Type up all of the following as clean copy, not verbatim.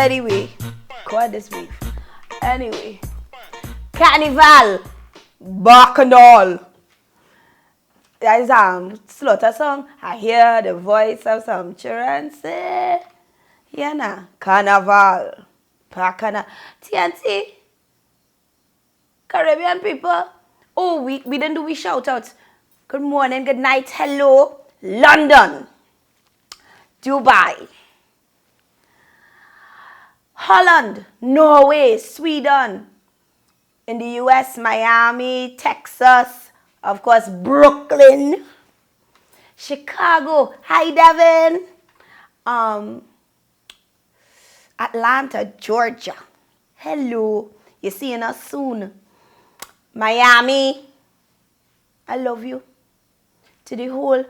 Anyway, God this week. Anyway, Carnival, Bacchanal. That is slaughter song. I hear the voice of some children say, yeah, nah, Carnival, Bacchanal, TNT, Caribbean people. Oh, we didn't do we shout out. Good morning, good night, hello, London, Dubai, Holland, Norway, Sweden, in the US, Miami, Texas, of course, Brooklyn, Chicago, hi Devin, Atlanta, Georgia, hello, you're seeing us soon, Miami, I love you, to the whole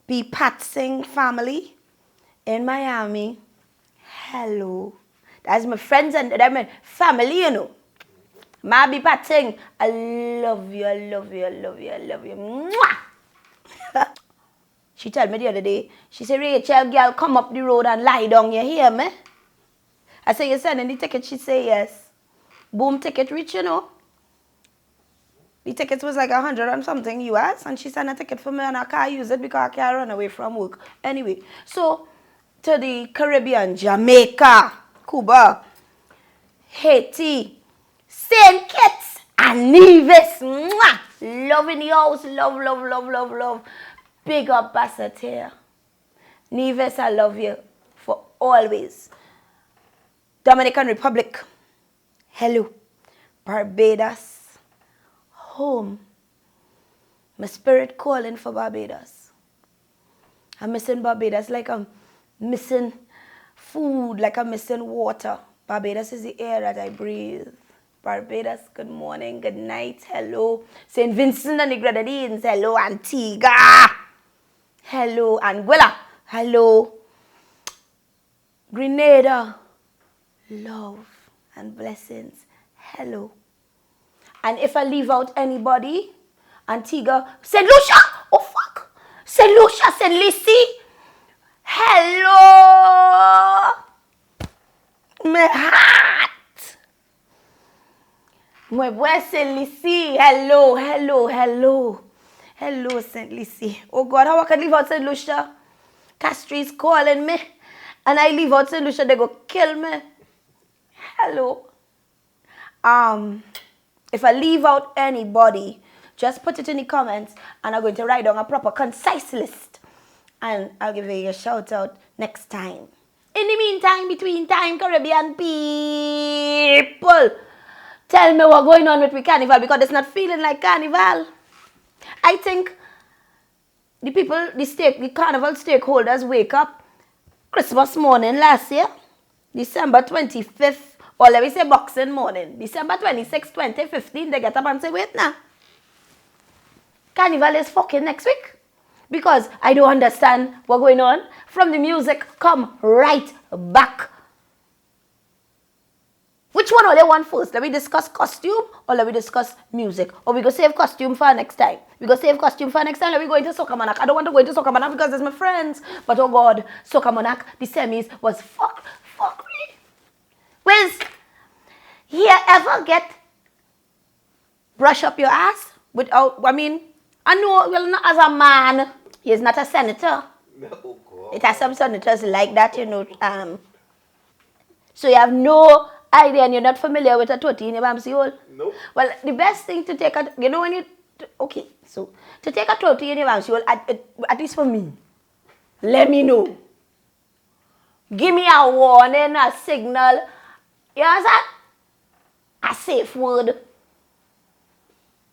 Be Patsing family in Miami, hello. That's my friends and that's my family, you know. Ma Be Patsing, I love you, I love you, I love you, I love you. Mwah! She told me the other day, she said, Rachel, girl, come up the road and lie down, you hear me? I said, you sending the ticket? She said, yes. Boom, ticket rich, you know. The ticket was like 100 and something US, and she sent a ticket for me and I can't use it because I can't run away from work. Anyway, so to the Caribbean, Jamaica, Cuba, Haiti, St. Kitts, and Nevis. Mwah! Love in the house, love, love, love, love, love. Big up, Basseterre. Nevis, I love you for always. Dominican Republic, hello. Barbados, home. My spirit calling for Barbados. I'm missing Barbados like I'm missing food, like I'm missing water. Barbados is the air that I breathe. Barbados, good morning, good night, hello. St. Vincent and the Grenadines, hello. Antigua, hello. Anguilla, hello. Grenada, love and blessings, hello. And if I leave out anybody, Antigua, St. Lucia, oh fuck, St. Lucia, St. Lucie, hello, my heart, my boy St. Lucie, hello, hello, hello, hello St. Lucie. Oh God, how I can leave out St. Lucia? Castri's calling me, and I leave out St. Lucia, they go kill me. Hello. If I leave out anybody, just put it in the comments and I'm going to write down a proper concise list and I'll give you a shout out next time. In the meantime, between time, Caribbean people, tell me what's going on with Carnival because it's not feeling like Carnival. I think the people, the Carnival stakeholders wake up Christmas morning last year, December 25th, or let me say Boxing morning, December 26, 2015, they get up and say, wait now. Carnival is fucking next week. Because I don't understand what's going on. From the music, come right back. Which one will they want first? Let me discuss costume or let me discuss music? Or we go save costume for next time. We go save costume for next time. Let me go into Soca Monarch. I don't want to go into Soca Monarch because it's my friends. But oh God, Soca Monarch, the semis was fuck me. Where's here ever get brush up your ass without, I mean, I know, well, not as a man, he is not a senator. No, God. It has some senators like that, you know. So you have no idea and you're not familiar with a toti in your bamsi hole? No. Well, the best thing to take a, you know when you, okay, so to take a toti in your bamsi hole, at least for me, let me know. Give me a warning, a signal. You understand? A safe word.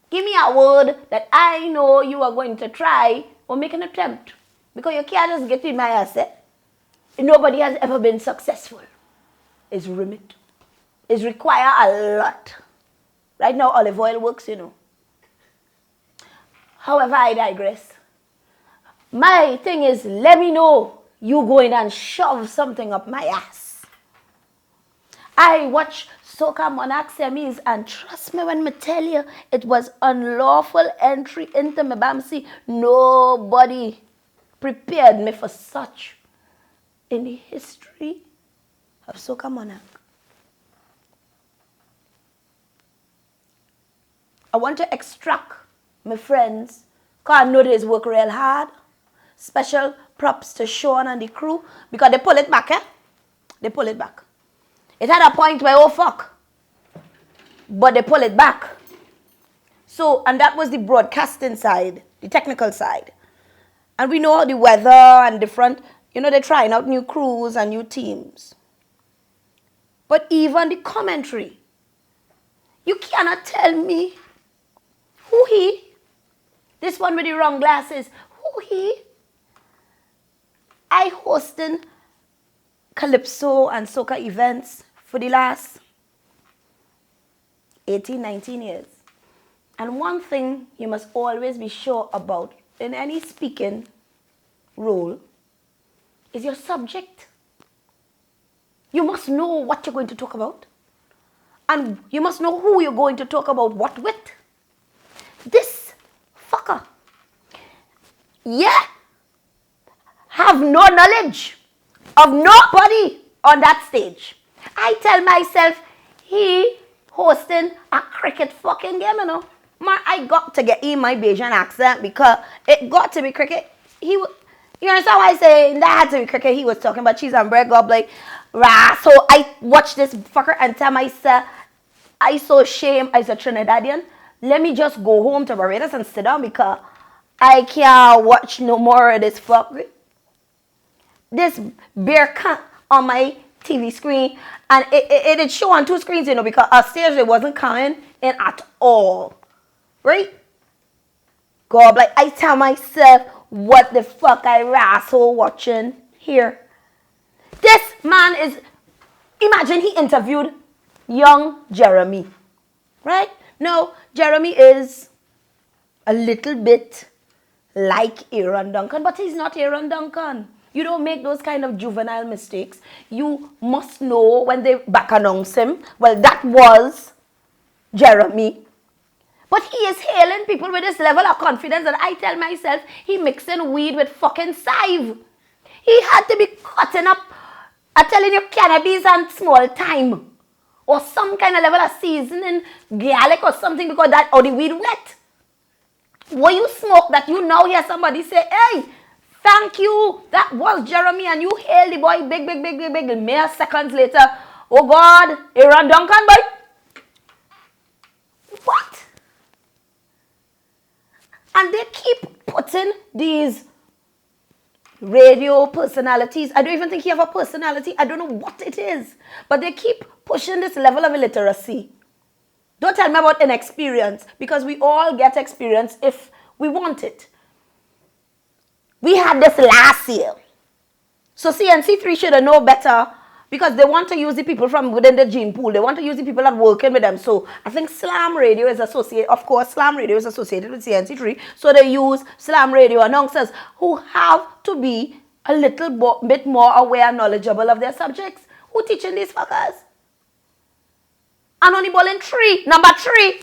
Give me a word that I know you are going to try or make an attempt. Because you can't just get in my ass. Nobody has ever been successful. It's remit. It requires a lot. Right now, olive oil works, you know. However, I digress. My thing is, let me know you going and shove something up my ass. I watch Soca Monarch Semis and trust me when I tell you, it was unlawful entry into my bamsi. Nobody prepared me for such in the history of Soca Monarch. I want to extract my friends, because I know they work real hard. Special props to Sean and the crew, because they pull it back, eh? They pull it back. It had a point where, oh fuck, but they pull it back. So, and that was the broadcasting side, the technical side. And we know the weather and different, they're trying out new crews and new teams. But even the commentary, you cannot tell me who he, this one with the wrong glasses, who he. I hosting Calypso and Soca events for the last 18, 19 years. And one thing you must always be sure about in any speaking role is your subject. You must know what you're going to talk about. And you must know who you're going to talk about what with. This fucker, have no knowledge of nobody on that stage. I tell myself, he hosting a cricket fucking game, Man, I got to get in my Bajan accent because it got to be cricket. You understand why I say that had to be cricket? He was talking about cheese and bread, God, like, rah. So I watched this fucker and tell myself, I so ashamed as a Trinidadian. Let me just go home to Barbados and sit down because I can't watch no more of this fuck. This bear cut on my TV screen, and it show on two screens, because upstairs it wasn't coming in at all. Right? God, like, I tell myself, what the fuck I wrestle watching here. This man is, imagine he interviewed young Jeremy. Right? No, Jeremy is a little bit like Aaron Duncan, but he's not Aaron Duncan. You don't make those kind of juvenile mistakes. You must know when they back announce him, well, that was Jeremy. But he is hailing people with this level of confidence that I tell myself he mixing weed with fucking scythe. He had to be cutting up, I'm telling you, cannabis and small thyme. Or some kind of level of seasoning, garlic or something, because that, or the weed wet. When you smoke that, you now hear somebody say, hey, thank you, that was Jeremy, and you hail the boy big. Mere seconds later, oh God, Aaron Duncan, boy. What? And they keep putting these radio personalities. I don't even think he have a personality. I don't know what it is. But they keep pushing this level of illiteracy. Don't tell me about inexperience, because we all get experience if we want it. We had this last year. So CNC3 should have known better, because they want to use the people from within the gene pool. They want to use the people that working with them. So I think Slam Radio is associated, of course, Slam Radio is associated with CNC3. So they use Slam Radio announcers who have to be a little bit more aware and knowledgeable of their subjects. Who teaching these fuckers? And on the ball in number 3.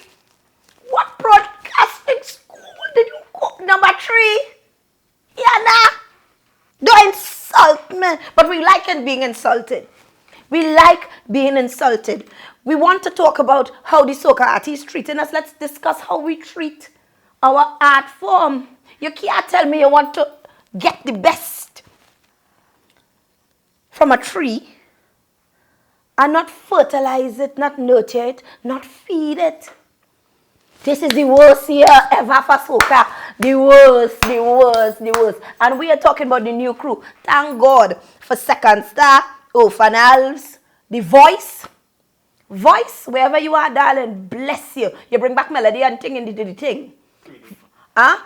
What broadcasting school did you go? Number 3. Yeah, nah. Don't insult me. But we like it being insulted. We like being insulted. We want to talk about how the soca artists treating us. Let's discuss how we treat our art form. You can't tell me you want to get the best from a tree and not fertilize it, not nurture it, not feed it. This is the worst year ever for soca. The worst. And we are talking about the new crew. Thank God for Second Star, Orphanals, The Voice. Voice, wherever you are, darling, bless you. You bring back melody and thing into the thing.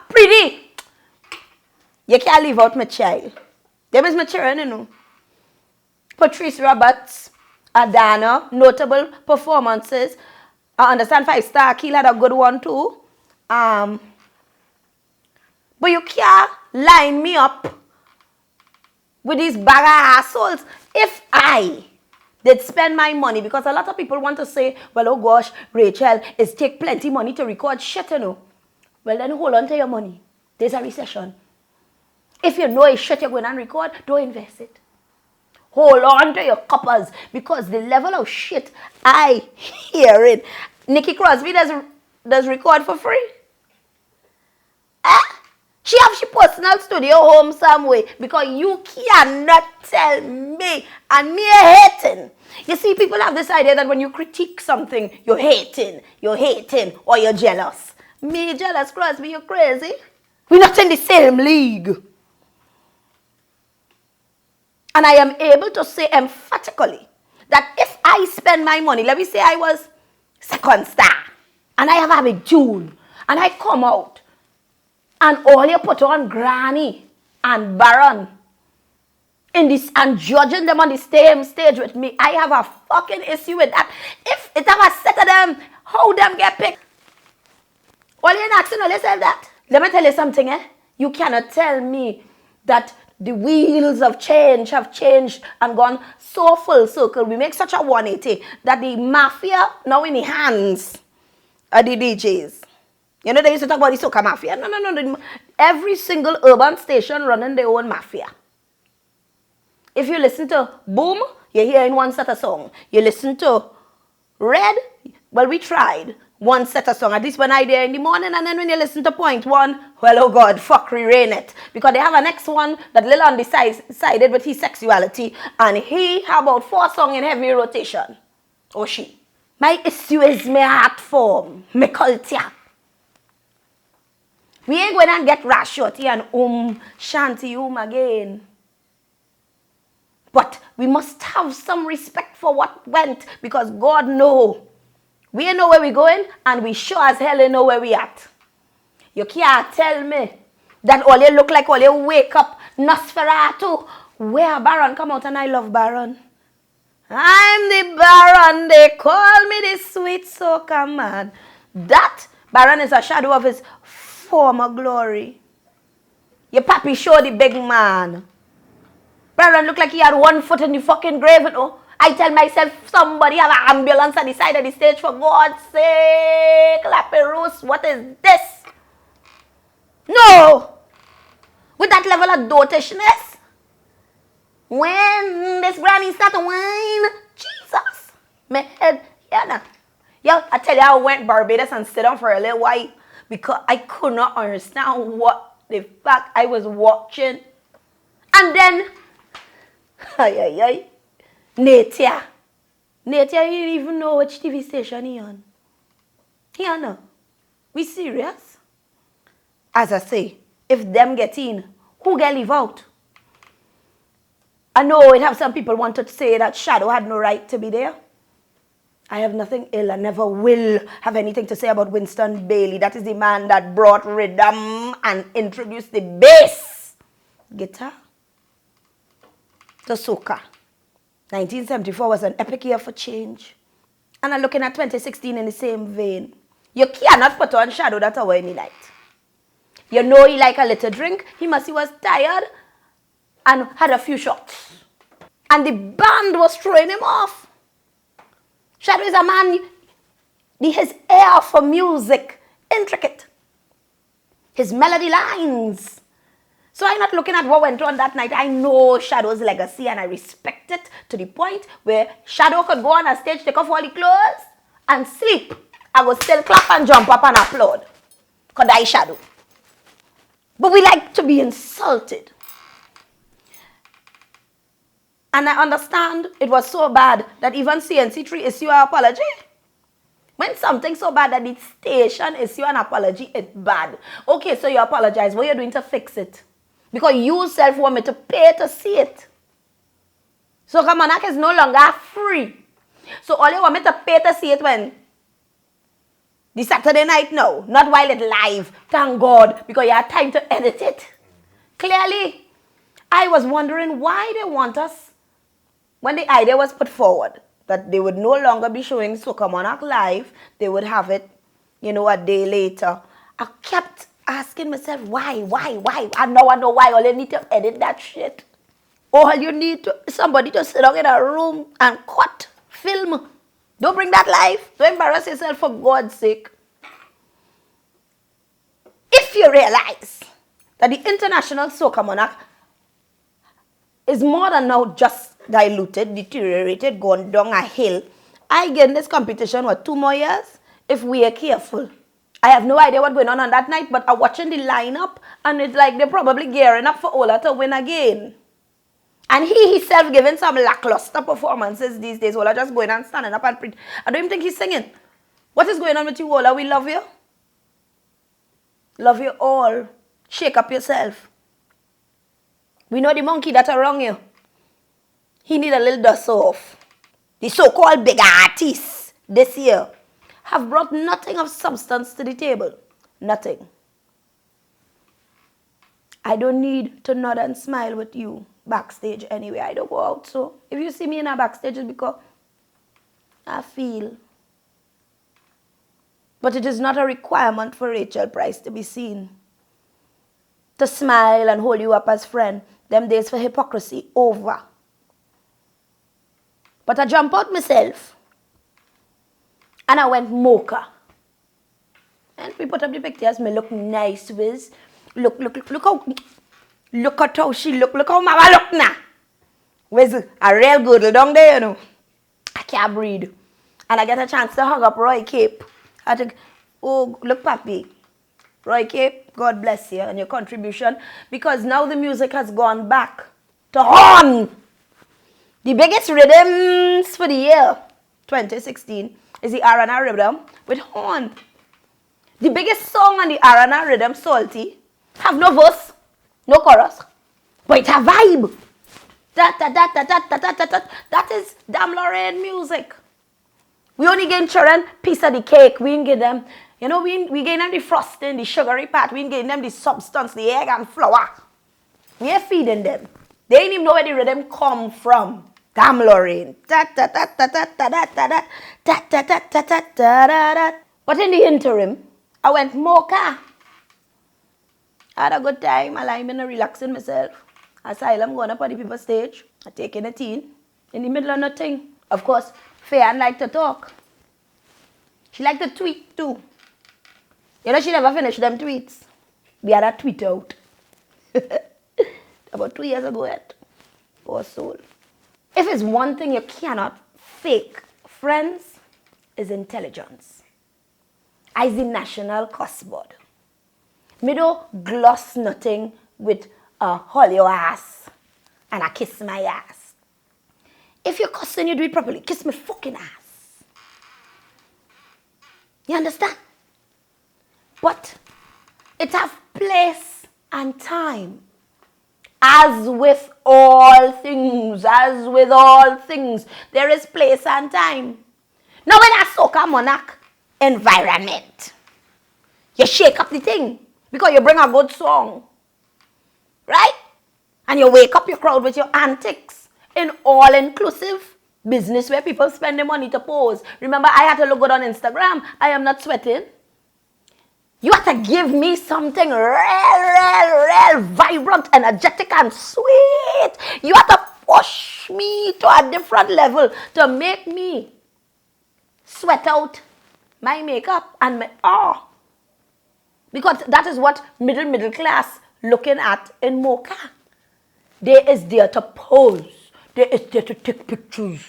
Pretty. You can't leave out my child. Them is my children, Patrice Roberts, Adana, notable performances. I understand 5-star Keel had a good one too. But you can't line me up with these bag of assholes. If I did spend my money, because a lot of people want to say, well, oh gosh, Rachel, it's take plenty money to record shit, Well, then hold on to your money. There's a recession. If you know it's shit you're going to record, don't invest it. Hold on to your coppers because the level of shit I hear it. Nikki Crosby does record for free. She have she personal studio home somewhere because you cannot tell me and me hating. You see, people have this idea that when you critique something, you're hating, or you're jealous. Me jealous, Crosby, you're crazy. We're not in the same league. And I am able to say emphatically that if I spend my money, let me say I was second star, and I have a big tune, and I come out, and all you put on Granny and Baron in this and judging them on the same stage with me, I have a fucking issue with that. If it ever said to them, how them get picked? All you're asking yourself that. Let me tell you something, You cannot tell me that the wheels of change have changed and gone so full circle. We make such a 180 that the mafia now in the hands of the DJs. You know, they used to talk about the soca mafia. No. Every single urban station running their own mafia. If you listen to Boom, you're hearing one set of song. You listen to Red, well, we tried one set of song. At least when I there in the morning, and then when you listen to Point One, well, oh God, fuck, re-rain it. Because they have a next one that little on the sided with his sexuality, and he have about 4 songs in heavy rotation. Or she. My issue is my Artform, my culture. We ain't going to get Rashoti and Shanti again. But we must have some respect for what went, because God knows. We know where we're going, and we sure as hell know where we at. You can't tell me that all you look like all you wake up Nosferatu. Where Baron come out, and I love Baron. I'm the Baron, they call me the sweet soca man. That Baron is a shadow of his former glory. Your papi show the big man. Baron looked like he had 1 foot in the fucking grave, you know. I tell myself, somebody have an ambulance at the side of the stage, for God's sake. Laperouse, what is this? No! With that level of dotishness, when this granny start to whine, Jesus, my head, I tell you, I went Barbados and sit down for a little while because I could not understand what the fuck I was watching. And then, Natia, you didn't even know which TV station he on. He on now. We serious? As I say, if them get in, who get leave out? I know it have some people want to say that Shadow had no right to be there. I have nothing ill and never will have anything to say about Winston Bailey. That is the man that brought rhythm and introduced the bass guitar to soca. 1974 was an epic year for change. And I'm looking at 2016 in the same vein. You cannot put on Shadow that hour any night. You know he like a little drink. He was tired and had a few shots. And the band was throwing him off. Shadow is a man, his ear for music, intricate. His melody lines. So I'm not looking at what went on that night. I know Shadow's legacy and I respect it to the point where Shadow could go on a stage, take off all the clothes and sleep. I would still clap and jump up and applaud. Because I Shadow. But we like to be insulted. And I understand it was so bad that even CNC3 issued an apology. When something so bad that the station issue an apology, it's bad. Okay, so you apologize. What are you doing to fix it? Because you self want me to pay to see it. Soca Monarch is no longer free. So all you want me to pay to see it when? The Saturday night? No. Not while it's live. Thank God. Because you had time to edit it. Clearly, I was wondering why they want us, when the idea was put forward, that they would no longer be showing Soca Monarch live, they would have it, a day later. I kept asking myself, why? And now I know why. All you need to edit that shit. All you need to, somebody to sit down in a room and cut, film. Don't bring that live. Don't embarrass yourself, for God's sake. If you realize that the International Soca Monarch is more than now just diluted, deteriorated, gone down a hill. I get in this competition, 2 more years? If we are careful. I have no idea what's going on that night, but I'm watching the lineup, and it's like they're probably gearing up for Ola to win again. And he himself giving some lackluster performances these days. Ola just going and standing up and preach. I don't even think he's singing. What is going on with you, Ola? We love you. Love you all. Shake up yourself. We know the monkey that's around you. He need a little dust off. The so-called big artists this year have brought nothing of substance to the table. Nothing. I don't need to nod and smile with you backstage anyway. I don't go out, so if you see me in a backstage, it's because I feel. But it is not a requirement for Rachel Price to be seen. To smile and hold you up as friend. Them days for hypocrisy over. But I jump out myself. And I went mocha. And we put up the pictures. Me look nice, Wiz. Look at how she look. Look how mama look now. Wiz, a real good down there, you know. I can't breathe. And I get a chance to hug up Roy Cape. I think, oh, look, Papi. Roy Cape, God bless you and your contribution. Because now the music has gone back to horn. The biggest rhythms for the year, 2016, is the R&R rhythm with horn. The biggest song on the R&R rhythm, Salty, have no verse, no chorus, but it have vibe. That is damn Lorraine music. We only give children piece of the cake. We didn't give them, you know, we gave them the frosting, the sugary part. We didn't give them the substance, the egg and flour. We are feeding them. They didn't even know where the rhythm come from. Damn Lorraine. But in the interim, I went mocha. I had a good time. I like relaxing myself. Asylum going up on the people stage. I taking a teen. In the middle of nothing. Of course, Faye like to talk. She like to tweet too. You know, she never finished them tweets. We had a tweet out. About 2 years ago yet. Poor soul. If it's one thing you cannot fake, friends, is intelligence. As the national cuss board. Me don't gloss nothing with a hold your ass and a kiss my ass. If you're cussing, you do it properly. Kiss my fucking ass. You understand? But it has place and time. As with all things, there is place and time. Now in a Soca Monarch environment, you shake up the thing because you bring a good song, right? And you wake up your crowd with your antics in all-inclusive business where people spend their money to pose. Remember, I had to look good on Instagram. I am not sweating. You have to give me something real, vibrant, energetic, and sweet. You have to push me to a different level to make me sweat out my makeup and my because that is what middle class looking at in mocha. They is there to pose. They is there to take pictures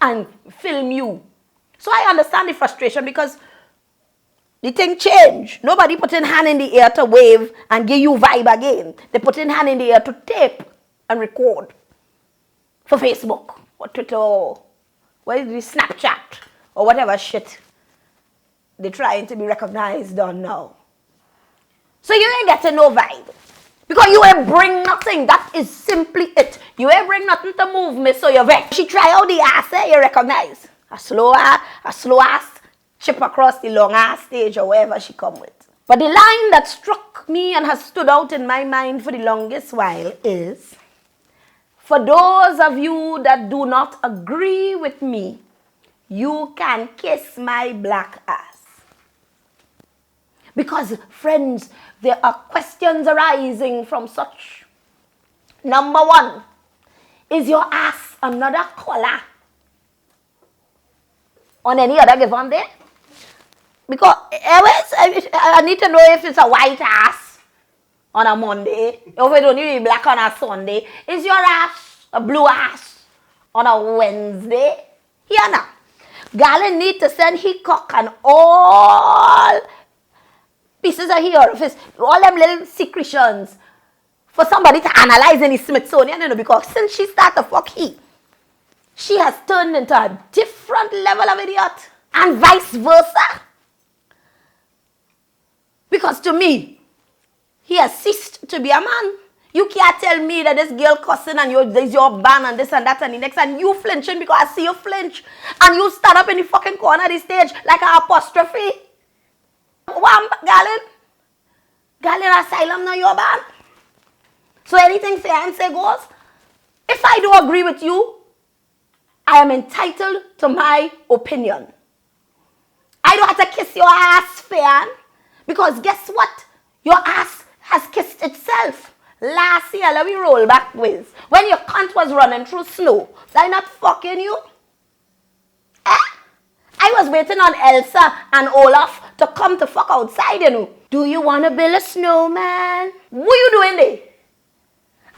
and film you. So I understand the frustration because the thing changed. Nobody putting hand in the air to wave and give you vibe again. They putting hand in the air to tape and record for Facebook or Twitter or what is the Snapchat or whatever shit they're trying to be recognized on now. So you ain't getting no vibe. Because you ain't bring nothing. That is simply it. You ain't bring nothing to move me, so you're vex. She try out the ass, you recognize. A slow ass chip across the long ass stage or wherever she come with. But the line that struck me and has stood out in my mind for the longest while is, for those of you that do not agree with me, you can kiss my black ass. Because, friends, there are questions arising from such. Number one, is your ass another color on any other given day? Because I need to know if it's a white ass on a Monday, or if it's only black on a Sunday. Is your ass a blue ass on a Wednesday. Here now. Galen need to send he cock and all pieces of here of his, all them little secretions for somebody to analyze in the Smithsonian, you know, because since she started to fuck she has turned into a different level of idiot. And vice versa. Because to me, he has ceased to be a man. You can't tell me that this girl cussing and there's your ban and this and that and the next, and you flinching because I see you flinch. And you stand up in the fucking corner of the stage like an apostrophe. What, Galen? Galen asylum now your ban. So anything fiance goes. If I do agree with you, I am entitled to my opinion. I don't have to kiss your ass, fan. Because guess what? Your ass has kissed itself. Last year, let me roll back with. When your cunt was running through snow, was I not fucking you? I was waiting on Elsa and Olaf to come to fuck outside, you know. Do you want to build a snowman? What you doing there?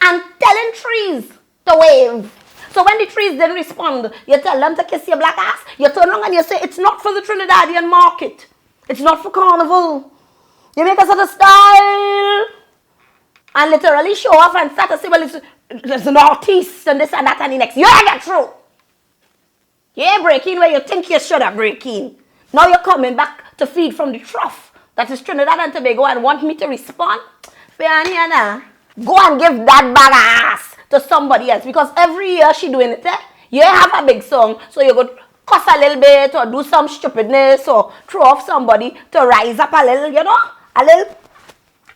And telling trees to wave. So when the trees didn't respond, you tell them to kiss your black ass. You turn around and you say, it's not for the Trinidadian market. It's not for Carnival. You make us out of style. And literally show off and start to say, well, it's an artist and this and that and the next. You ain't get through. You ain't breaking where you think you should have breaking. Now you're coming back to feed from the trough. That is Trinidad and Tobago and want me to respond. Go and give that bag of ass to somebody else. Because every year she doing it. You have a big song. So you go cuss a little bit or do some stupidness or throw off somebody to rise up a little, you know. A little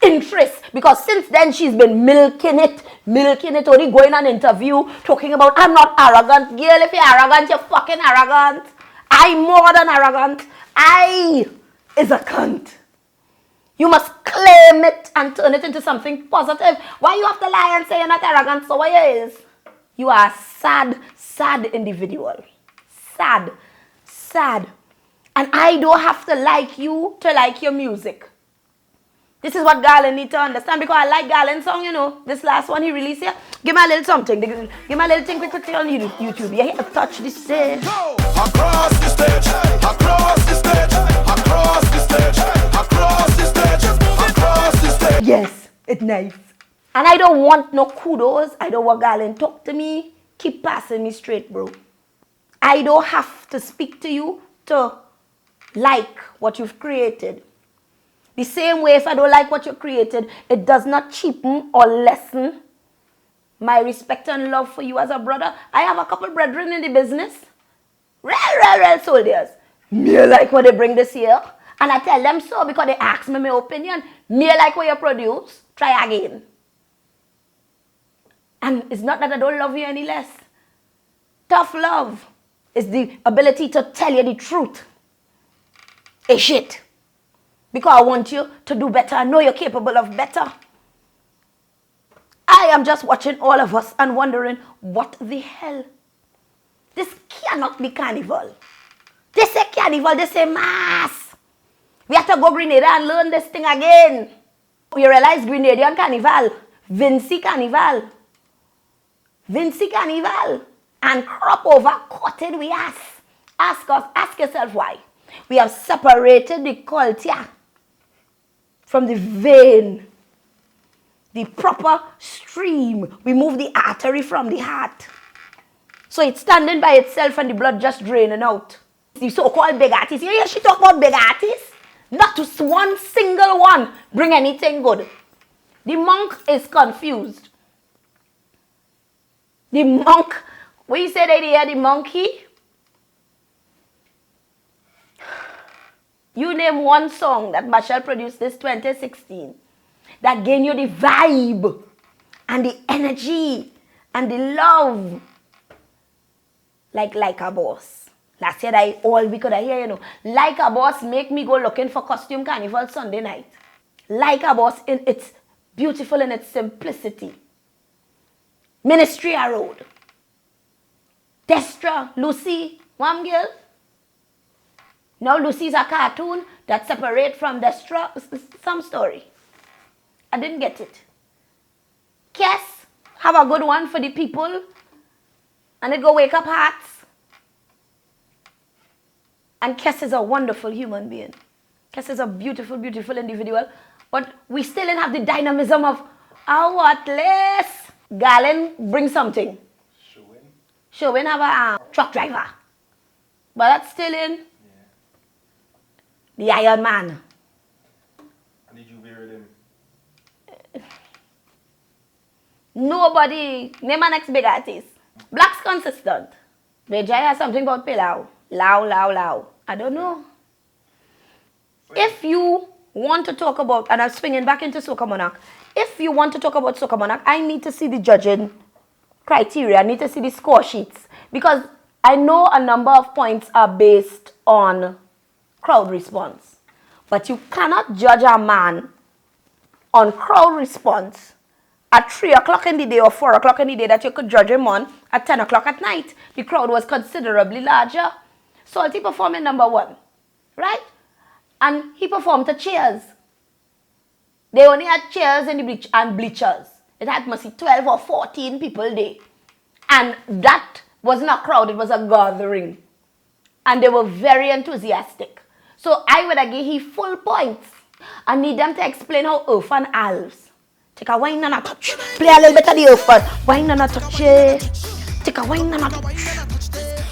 interest, because since then she's been milking it, only going on interview, talking about, I'm not arrogant. Girl, if you're arrogant, you're fucking arrogant. I'm more than arrogant. I is a cunt. You must claim it and turn it into something positive. Why you have to lie and say you're not arrogant? So what you is? You are a sad, sad individual. Sad, sad. And I don't have to like you to like your music. This is what Galen need to understand, because I like Galen's song, you know. This last one he released here. Give me a little something. Give me a little thing quickly on YouTube. You have to touch the stage. Across the stage, across the stage, across the stage, across the stage, across the stage. Yes, it's nice. And I don't want no kudos. I don't want Galen talk to me. Keep passing me straight, bro. I don't have to speak to you to like what you've created. The same way, if I don't like what you created, it does not cheapen or lessen my respect and love for you as a brother. I have a couple brethren in the business. Real soldiers. Me like what they bring this year. And I tell them so because they ask me my opinion. Me like what you produce. Try again. And it's not that I don't love you any less. Tough love is the ability to tell you the truth. It's shit. Because I want you to do better. I know you're capable of better. I am just watching all of us and wondering, what the hell? This cannot be Carnival. They say Carnival, they say mass. We have to go Grenada and learn this thing again. We realize Grenadian Carnival, Vinci Carnival, and crop over coated we ask. Ask yourself why. We have separated the culture from the vein, the proper stream. We move the artery from the heart. So it's standing by itself and the blood just draining out. The so-called big artists. You hear she talk about big artists? Not to one single one bring anything good. The monk is confused. The monk, what you say they hear the monkey? You name one song that Marshall produced this 2016 that gave you the vibe and the energy and the love. Like a Boss. Last year, all we could hear, you know. Like a Boss make me go looking for costume carnival Sunday night. Like a Boss, it's beautiful in its simplicity. Ministry Road. Destra, Lucy, one girl. Now Lucy's a cartoon that separates from Destra. Some story. I didn't get it. Kes, have a good one for the people And it go wake up hearts. And Kes is a wonderful human being. Kes is a beautiful, beautiful individual. But we still didn't have the dynamism of, oh, what less? Galen bring something. Showing have a truck driver. But that's still in. The Iron Man. And did you bury them? Nobody, name my next big artist. Black's consistent. Vijay has something about Pilau. Lao. I don't know. If you want to talk about, and I'm swinging back into Soca Monarch, if you want to talk about Soca Monarch, I need to see the judging criteria. I need to see the score sheets. Because I know a number of points are based on crowd response. But you cannot judge a man on crowd response at 3 o'clock in the day or 4 o'clock in the day that you could judge him on at 10 o'clock at night. The crowd was considerably larger. Salty performed in number 1, right? And he performed to cheers. They only had chairs in the bleachers. It had must be 12 or 14 people there. And that wasn't a crowd, it was a gathering. And they were very enthusiastic. So I would give he full points. I need them to explain how Earth and Alves. Take a wine and a touch. Play a little bit of the Earth first. Wine and a touch. Take a wine and a touch.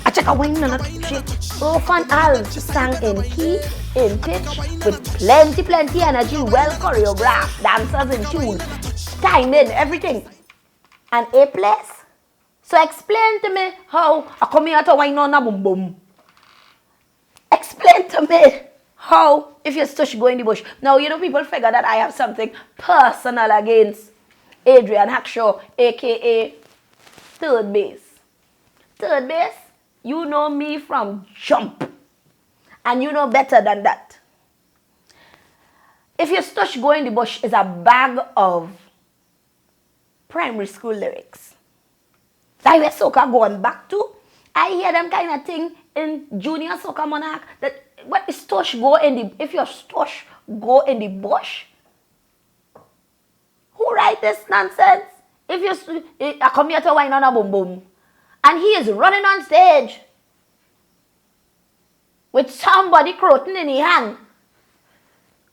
I take a wine and a touch. Earth and Alves sang in key, in pitch, with plenty energy, well choreographed, dancers in tune, timing, everything. And A place. So explain to me how I come here to wine on a boom boom. Explain to me how, if you're stush go in the bush. Now, you know, people figure that I have something personal against Adrian Hackshaw, a.k.a. Third Base. Third Base, you know me from jump. And you know better than that. If your stush go in the bush is a bag of primary school lyrics. That's where Soca going back to. I hear them kind of thing in junior Soca Monarch that what is stush go in the, if your stush go in the bush, who write this nonsense? If you I come here to wine on a boom boom, and he is running on stage with somebody croton in his hand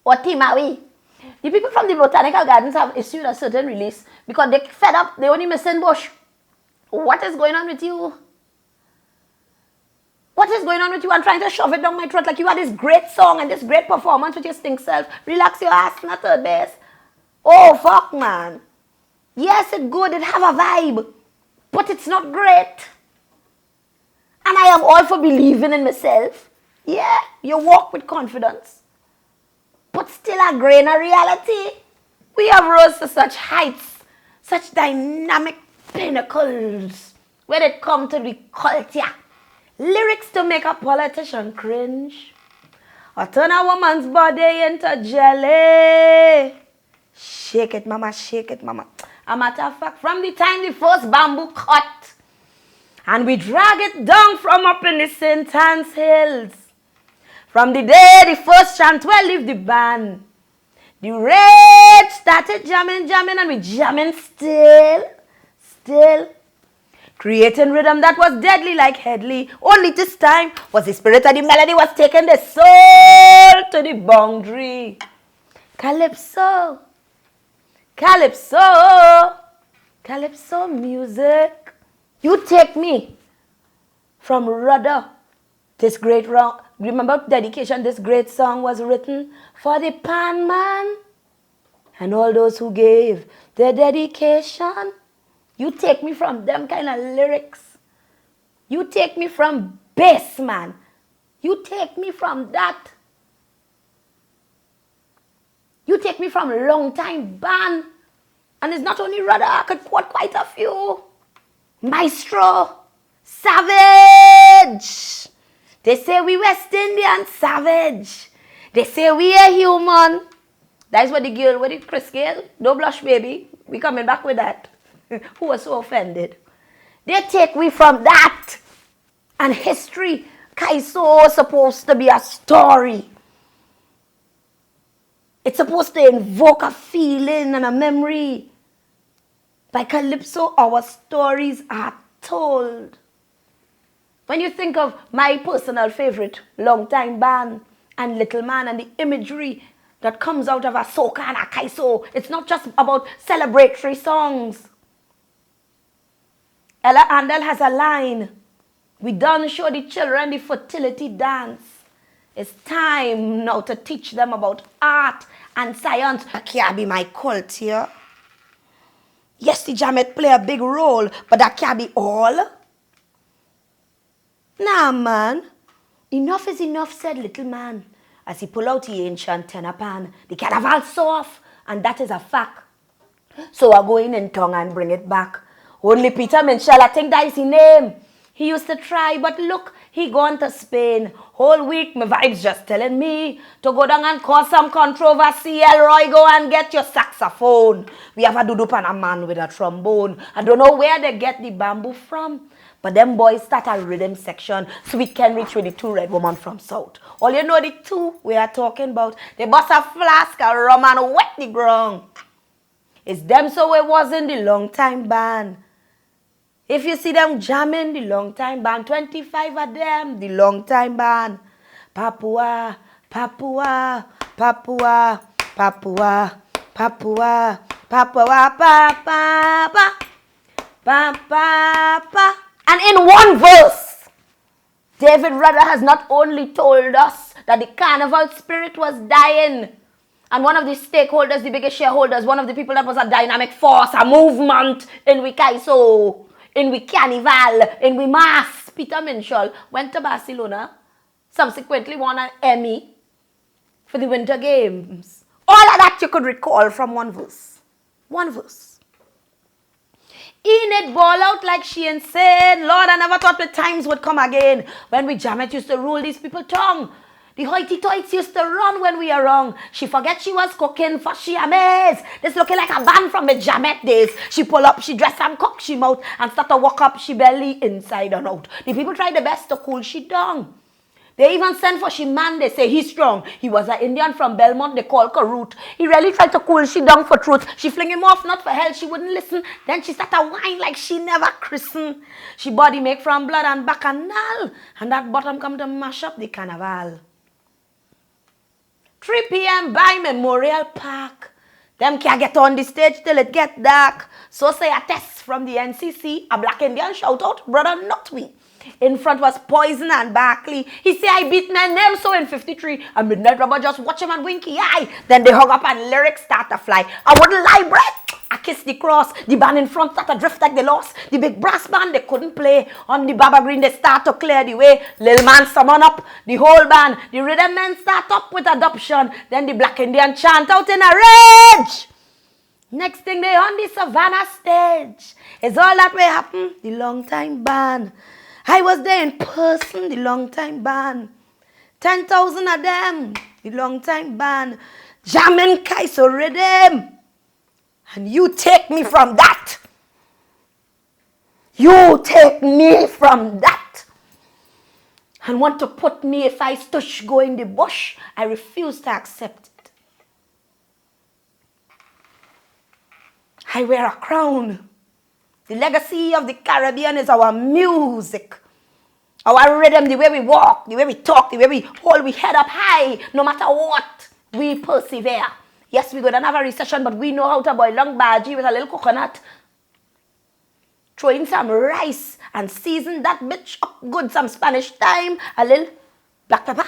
or Timawi. The people from the botanical gardens have issued a certain release because they fed up, they only missing bush. What is going on with you? What is going on with you? I'm trying to shove it down my throat like you had this great song and this great performance with your stink self. Relax your ass, not Third Base. Oh, fuck, man. Yes, it's good. It have a vibe. But it's not great. And I am all for believing in myself. Yeah, you walk with confidence. But still a grain of reality. We have rose to such heights, such dynamic pinnacles when it comes to the culture. Lyrics to make a politician cringe. Or turn a woman's body into jelly. Shake it, mama, shake it, mama. A matter of fact, from the time the first bamboo cut, and we drag it down from up in the St. Anne's Hills. From the day the first Chantwell leave the band, the rage started jamming, and we jamming still. Creating rhythm that was deadly like Headley. Only this time was the spirit of the melody was taking the soul to the boundary. Calypso. Calypso music. You take me from rudder. This great round. Remember dedication, this great song was written for the pan man and all those who gave their dedication. You take me from them kind of lyrics. You take me from bass, man. You take me from that. You take me from a long time band. And it's not only Rudder, I could quote quite a few. Maestro, Savage. They say we West Indian, Savage. They say we are human. That's what the girl, what the Chris Gale, don't blush baby. We coming back with that. Who was so offended. They take me from that. And history, Calypso is supposed to be a story. It's supposed to invoke a feeling and a memory. By Calypso, our stories are told. When you think of my personal favorite, Long Time Band and Little Man and the imagery that comes out of a soca and a kaiso, it's not just about celebratory songs. Ella Andel has a line, we done show the children the fertility dance. It's time now to teach them about art and science. That can't be my cult here. Yes, the Jamet play a big role, but that can't be all. Nah, man. Enough is enough, said Little Man, as he pulled out the ancient tenor pan. The carnival off, and that is a fact. So I go in tongue and bring it back. Only Peter Minshall, I think that is his name. He used to try, but look, he gone to Spain. Whole week, my vibes just telling me to go down and cause some controversy. Elroy, go and get your saxophone. We have a dudup and a man with a trombone. I don't know where they get the bamboo from. But them boys start a rhythm section. Sweet can reach with the two red women from South. All you know the two we are talking about. They bust a flask of rum and wet the ground. It's them so it wasn't the Long Time Band. If you see them jamming, the Long Time Band, 25 of them, the Long Time Band. Papua, Papua, Papua, Papua, Papua, Papua, Papa, Papa. And in one verse, David Rudder has not only told us that the carnival spirit was dying, and one of the stakeholders, the biggest shareholders, one of the people that was a dynamic force, a movement in we Kaiso, in we Carnival, in we Mass, Peter Minshall, went to Barcelona, subsequently won an Emmy for the Winter Games. All of that you could recall from one verse. One verse. Enid ball out like she insane. Lord, I never thought the times would come again when we Jamet used to rule these people tongue. The hoity-toits used to run when we are wrong. She forget she was cooking for she amazed. This looking like a band from the Jamet days. She pull up, she dress and cock she mouth and start to walk up she belly inside and out. The people try the best to cool she down. They even sent for she man, they say he's strong. He was an Indian from Belmont, they call Karut. He really tried to cool she down for truth. She fling him off, not for hell, she wouldn't listen. Then she started to whine like she never christened. She body make from blood and bacchanal. And that bottom come to mash up the carnival. 3 p.m. by Memorial Park. Them can't get on the stage till it get dark. So say a test from the NCC, a black Indian shout out, brother, not we. In front was Poison and Barkley. He say, I beat my name so in 53. And Midnight Rubber just watch him and winky eye. Then they hug up and lyrics start to fly. I wouldn't lie, Brett. I kiss the cross. The band in front start to drift like they lost. The big brass band they couldn't play. On the Baba Green they start to clear the way. Lil Man summon up the whole band. The rhythm men start up with adoption. Then the black Indian chant out in a rage. Next thing they on the Savannah stage. Is all that way happen? The Long Time Band. I was there in person, the Long Time Band. 10,000 of them, the Long Time Band. Jamming Kaiso rhythm. And you take me from that. You take me from that. And want to put me if I stush go in the bush. I refuse to accept it. I wear a crown. The legacy of the Caribbean is our music, our rhythm, the way we walk, the way we talk, the way we hold we head up high. No matter what, we persevere. Yes, we go down have a recession, but we know how to boil long bhaji with a little coconut. Throw in some rice and season that bitch up good, some Spanish thyme, a little black pepper,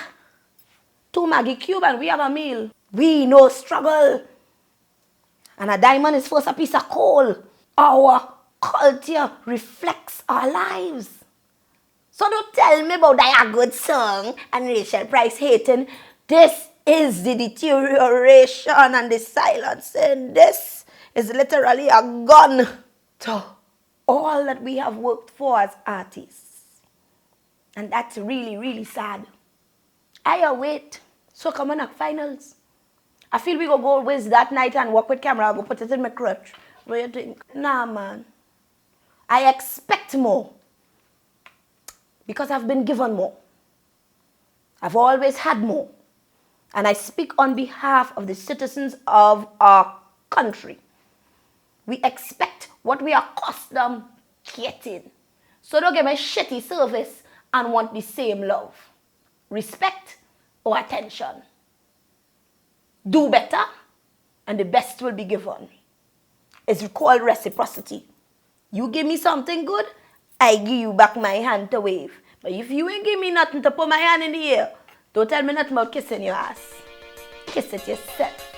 2 Maggi cube, and we have a meal. We know struggle. And a diamond is first a piece of coal. Our culture reflects our lives. So don't tell me about that good song and Rachel Price hating. This is the deterioration and the silencing. This is literally a gun to all that we have worked for as artists. And that's really, really sad. I await Soca Monarch finals. I feel we go with that night and walk with camera. I go put it in my crutch. What do you think? Nah, man. I expect more. Because I've been given more. I've always had more. And I speak on behalf of the citizens of our country. We expect what we are accustomed getting. So don't give me shitty service and want the same love, respect, or attention. Do better, and the best will be given. It's called reciprocity. You give me something good, I give you back my hand to wave. But if you ain't give me nothing to put my hand in the air, don't tell me nothing about kissing your ass. Kiss it yourself.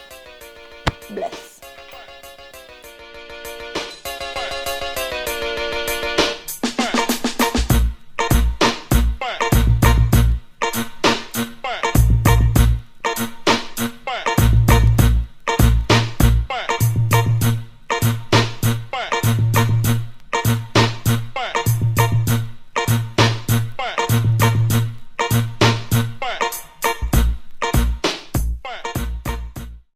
Bless.